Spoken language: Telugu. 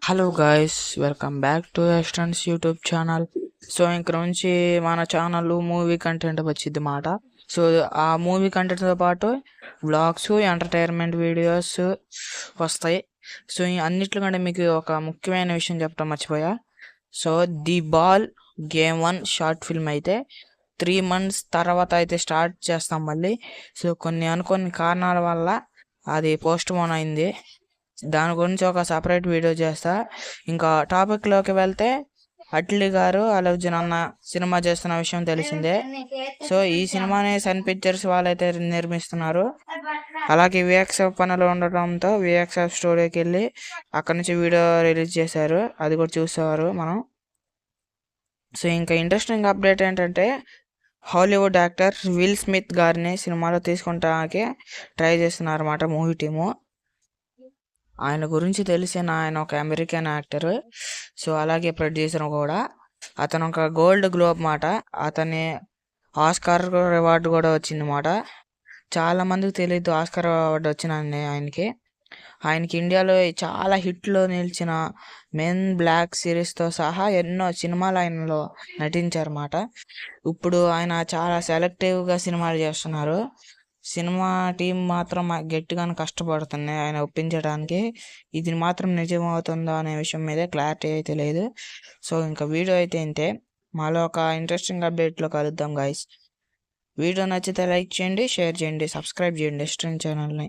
Hello guys, welcome back to Esterns YouTube channel. So ఇంక నుంచి మన ఛానల్ మూవీ కంటెంట్ వచ్చింది మాట. సో ఆ మూవీ కంటెంట్తో పాటు వ్లాగ్స్, ఎంటర్టైన్మెంట్ వీడియోస్ వస్తాయి. సో అన్నిట్లోకంటే మీకు ఒక ముఖ్యమైన విషయం చెప్పడం మర్చిపోయా. So the ball game 1 short film అయితే 3 months తర్వాత అయితే స్టార్ట్ చేస్తాం మళ్ళీ. సో కొన్ని కారణాల వల్ల అది పోస్ట్ పోన్ అయింది. దాని గురించి ఒక సపరేట్ వీడియో చేస్తా. ఇంకా టాపిక్లోకి వెళ్తే, అట్లీ గారు అలర్జున్ అన్న సినిమా చేస్తున్న విషయం తెలిసిందే. సో ఈ సినిమాని సన్ పిక్చర్స్ వాళ్ళైతే నిర్మిస్తున్నారు. అలాగే విఎక్స్ఎఫ్ పనులు ఉండటంతో విఎక్స్ఎఫ్ స్టూడియోకి వెళ్ళి అక్కడి నుంచి వీడియో రిలీజ్ చేశారు. అది కూడా చూసేవారు మనం. సో ఇంకా ఇంట్రెస్టింగ్ అప్డేట్ ఏంటంటే, హాలీవుడ్ యాక్టర్ విల్ స్మిత్ గారిని సినిమాలో తీసుకుంటానికి ట్రై చేస్తున్నారు అన్నమాట మూవీ టీము. ఆయన గురించి తెలిసిన ఆయన ఒక అమెరికన్ యాక్టర్. సో అలాగే ప్రొడ్యూసర్ కూడా. అతను ఒక గోల్డ్ గ్లోబ్ మాట. అతని ఆస్కార్ అవార్డు కూడా వచ్చింది మాట. చాలా మందికి తెలియదు ఆస్కార్ అవార్డు వచ్చిన ఆయనకి ఇండియాలో చాలా హిట్లో నిలిచిన మెన్ బ్లాక్ సిరీస్తో సహా ఎన్నో సినిమాలు ఆయనలో నటించారన్నమాట. ఇప్పుడు ఆయన చాలా సెలెక్టివ్గా సినిమాలు చేస్తున్నారు. సినిమా టీం మాత్రం గట్టిగానే కష్టపడుతుంది ఆయన ఒప్పించడానికి. ఇది మాత్రం నిజమవుతుందో అనే విషయం మీద క్లారిటీ అయితే లేదు. సో ఇంకా వీడియో అయితే ఇంతే. మాలో ఒక ఇంట్రెస్టింగ్ అప్డేట్లో కలుద్దాం గైస్. వీడియో నచ్చితే లైక్ చేయండి, షేర్ చేయండి, సబ్స్క్రైబ్ చేయండి ఎస్ట్రీన్ ఛానల్ని.